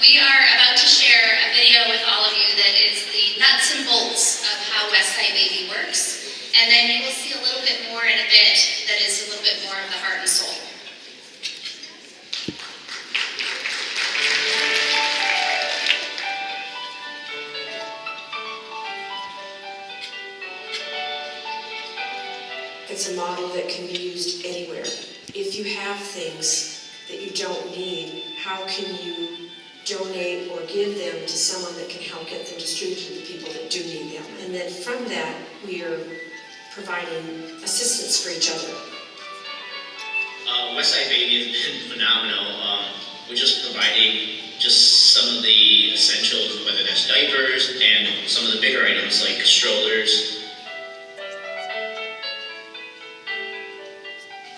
We are about to share a video with all of you that is the nuts and bolts of how WestSide Baby works, and then you will see a little bit more in a bit that is a little bit more of the heart and soul. It's a model that can be used anywhere. If you have things that you don't need, how can you donate or give them to someone that can help get them distributed to the people that do need them? And then from that, we are providing assistance for each other. WestSide Baby has been phenomenal. We're just providing just some of the essentials, whether that's diapers and some of the bigger items like strollers.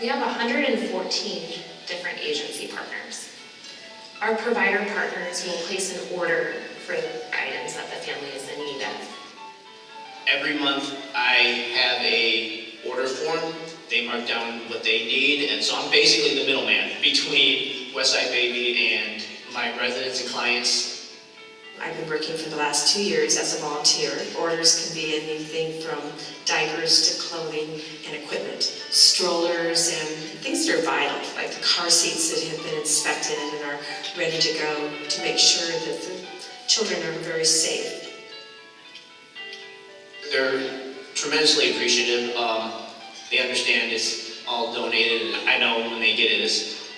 We have 114 different agency partners. Our provider partners will place an order for items that the family is in need of. Every month I have a order form. They mark down what they need, and so I'm basically the middleman between WestSide Baby and my residents and clients. I've been working for the last 2 years as a volunteer. Orders can be anything from diapers to clothing and equipment, strollers and things that are vital, like the car seats that have been inspected and are ready to go to make sure that the children are very safe. They're tremendously appreciative. They understand it's all donated, and I know when they get it,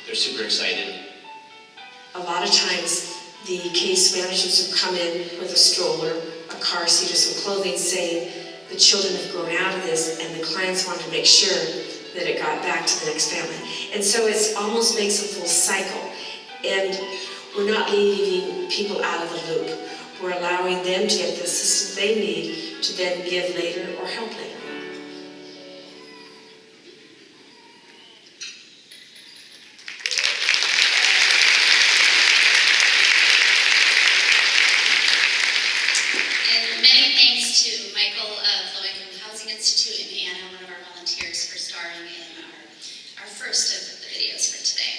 they're super excited. A lot of times, the case managers have come in with a stroller, a car seat, or some clothing saying the children have grown out of this and the clients want to make sure that it got back to the next family. And so it almost makes a full cycle. And we're not leaving people out of the loop. We're allowing them to get the assistance they need to then give later or help later. First of the videos for today.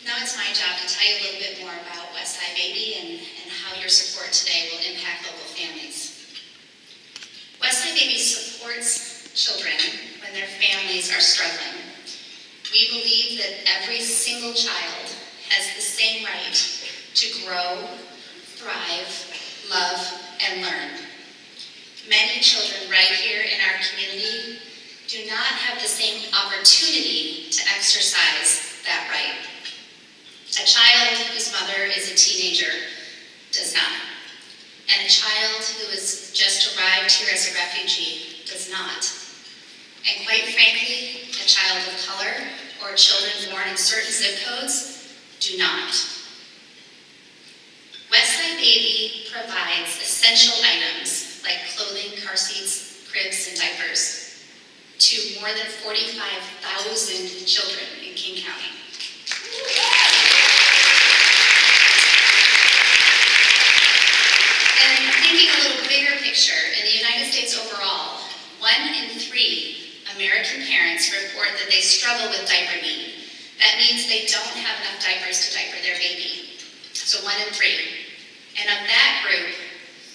Now it's my job to tell you a little bit more about WestSide Baby and how your support today will impact local families. WestSide Baby supports children when their families are struggling. We believe that every single child has the same right to grow, thrive, love, and learn. Many children right here in our community do not have the same opportunity to exercise that right. A child whose mother is a teenager does not. And a child who has just arrived here as a refugee does not. And quite frankly, a child of color or children born in certain zip codes do not. WestSide Baby provides essential items like clothing, car seats, cribs, and diapers to more than 45,000 children in King County. And thinking a little bigger picture, in the United States overall, 1 in 3 American parents report that they struggle with diaper need. That means they don't have enough diapers to diaper their baby. So 1 in 3. And of that group,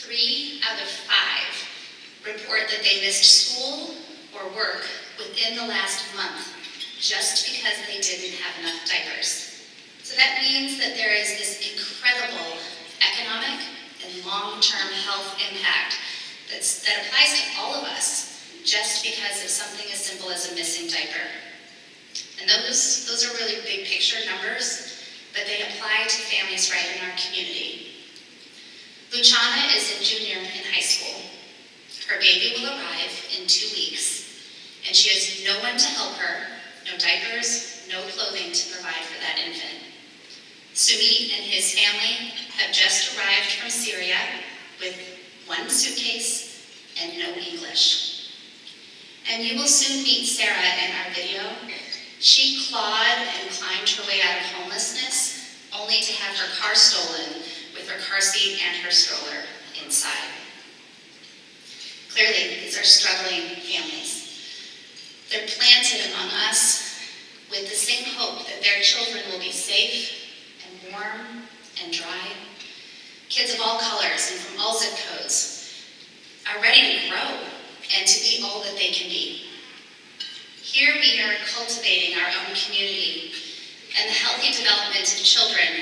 3 out of 5 report that they missed school or work within the last month just because they didn't have enough diapers. So that means that there is this incredible economic and long-term health impact that applies to all of us just because of something as simple as a missing diaper. And those are really big picture numbers, but they apply to families right in our community. Luciana is a junior in high school. Her baby will arrive in 2 weeks. And she has no one to help her, no diapers, no clothing to provide for that infant. Sumit and his family have just arrived from Syria with 1 suitcase and no English. And you will soon meet Sarah in our video. She clawed and climbed her way out of homelessness, only to have her car stolen with her car seat and her stroller inside. Clearly, these are struggling families. They're planted among us with the same hope that their children will be safe and warm and dry. Kids of all colors and from all zip codes are ready to grow and to be all that they can be. Here we are cultivating our own community and the healthy development of children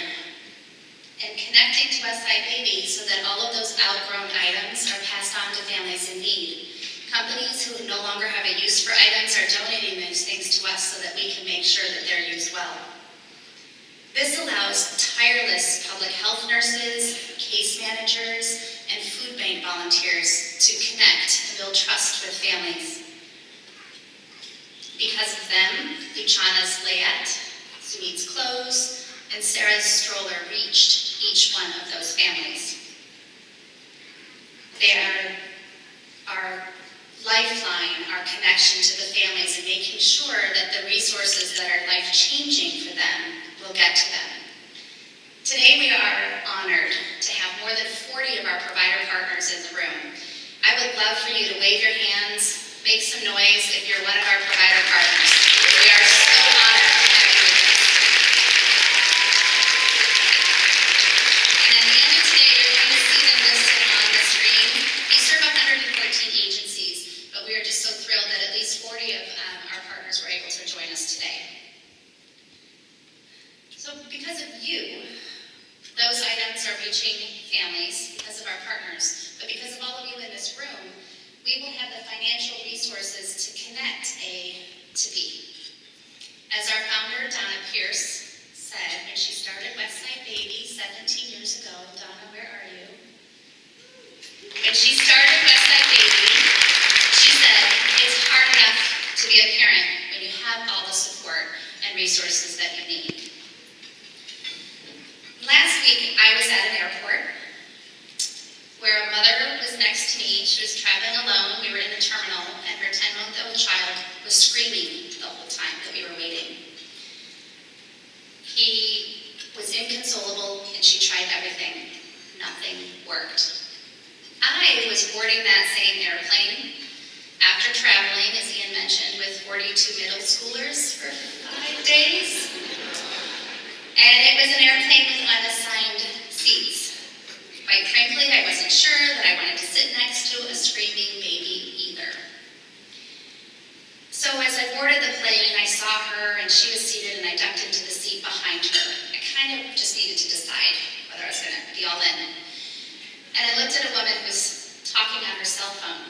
and connecting to WestSide Baby so that all of those outgrown items are passed on to families in need. Companies who no longer have a use for items are donating these things to us so that we can make sure that they're used well. This allows tireless public health nurses, case managers, and food bank volunteers to connect and build trust with families. Because of them, Luciana's layette, Sumit's clothes, and Sarah's stroller reached each one of those families. They are our lifeline, our connection to the families, and making sure that the resources that are life-changing for them will get to them. Today we are honored to have more than 40 of our provider partners in the room. I would love for you to wave your hands, make some noise if you're one of our provider partners. We are so honored to have you with us. And at the end of today, you're going to see them listed on the screen. We serve 114 agencies, but we are just so thrilled that at least 40 of our partners were able to join us today. So because of you, those items are reaching families because of our partners, but because of all of you in this room, we will have the financial resources to connect A to B. As our founder, Donna Pierce, said when she started WestSide Baby 17 years ago, Donna, where are you? When she started WestSide Baby, she said, it's hard enough to be a parent when you have all the support and resources that you need. Last week, I was at an airport where a mother was next to me. She was traveling alone. We were in the terminal, and her 10-month-old child was screaming the whole time that we were waiting. He was inconsolable, and she tried everything. Nothing worked. I was boarding that same airplane after traveling, as Ian mentioned, with 42 middle schoolers for 5 days. And it was an airplane with unassigned seats. Quite frankly, I wasn't sure that I wanted to sit next to a screaming baby either. So as I boarded the plane, I saw her and she was seated and I ducked into the seat behind her. I kind of just needed to decide whether I was going to be all in. And I looked at a woman who was talking on her cell phone,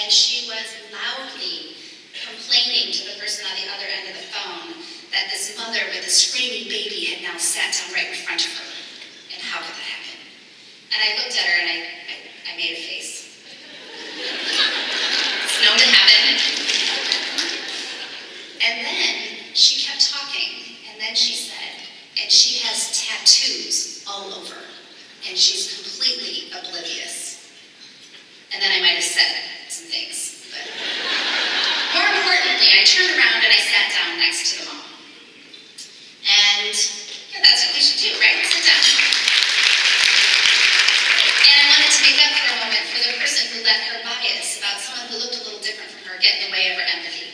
and she was loudly complaining to the person on the other end of the phone that this mother with a screaming baby had now sat down right in front of her. And how could that happen? And I looked at her and I made a face. It's known to happen. And then she kept talking, and then she said, and she has tattoos all over, and she's completely oblivious. And then I might have said some things, but more importantly, I turned around and I sat down next to the mom. And yeah, that's what we should do, right? Sit down. And I wanted to make up for a moment for the person who let her bias about someone who looked a little different from her get in the way of her empathy.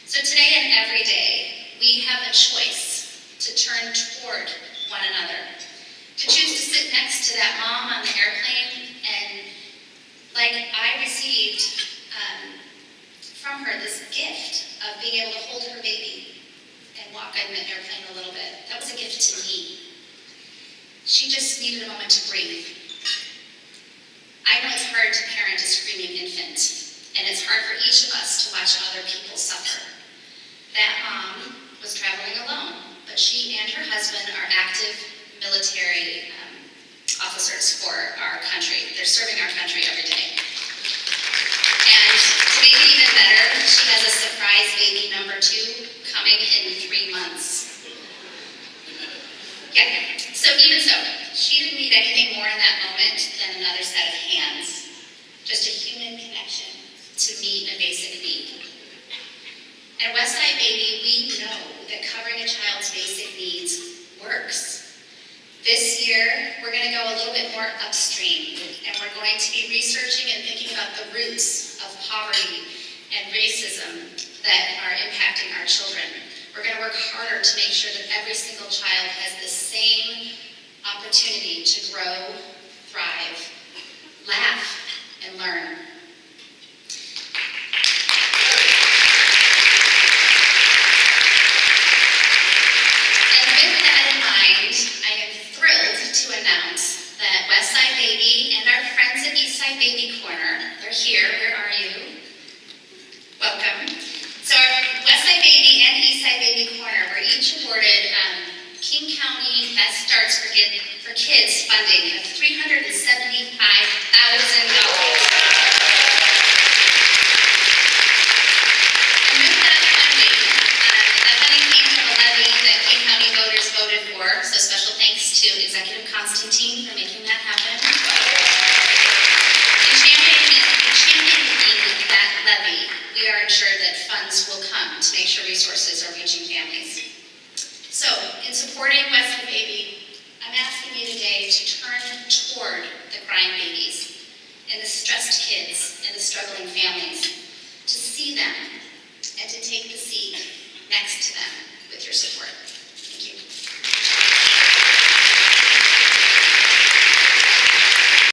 So today and every day, we have a choice to turn toward one another, to choose to sit next to that mom on the airplane, and like I received from her this gift of being able to hold her baby and walk in the airplane a little bit. That was a gift to me. She just needed a moment to breathe. I know it's hard to parent a screaming infant, and it's hard for each of us to watch other people suffer. That mom was traveling alone, but she and her husband are active military officers for our country. They're serving our country every day. And to make it even better, she has a surprise baby number 2 coming in 3 months. Yeah, so even so, she didn't need anything more in that moment than another set of hands. Just a human connection to meet a basic need. At WestSide Baby, we know that covering a child's basic needs works. This year, we're going to go a little bit more upstream, and we're going to be researching and thinking about the roots of poverty and racism that are impacting our children. We're going to work harder to make sure that every single child has the same opportunity to grow, thrive, laugh, and learn. And with that in mind, I am thrilled to announce that WestSide Baby and our friends at Eastside Baby Corner, they're here, where are you? Welcome. So our WestSide Baby and Eastside Baby Corner were each awarded King County Best Starts for Kids funding of $375,000. And with that funding came from a levy that King County voters voted for, so special thanks to Executive Constantine for making that happen. In championing that levy, we are ensured that funds will come to make sure resources are reaching families. So, in supporting WestSide Baby, I'm asking you today to turn toward the crying babies and the stressed kids and the struggling families, to see them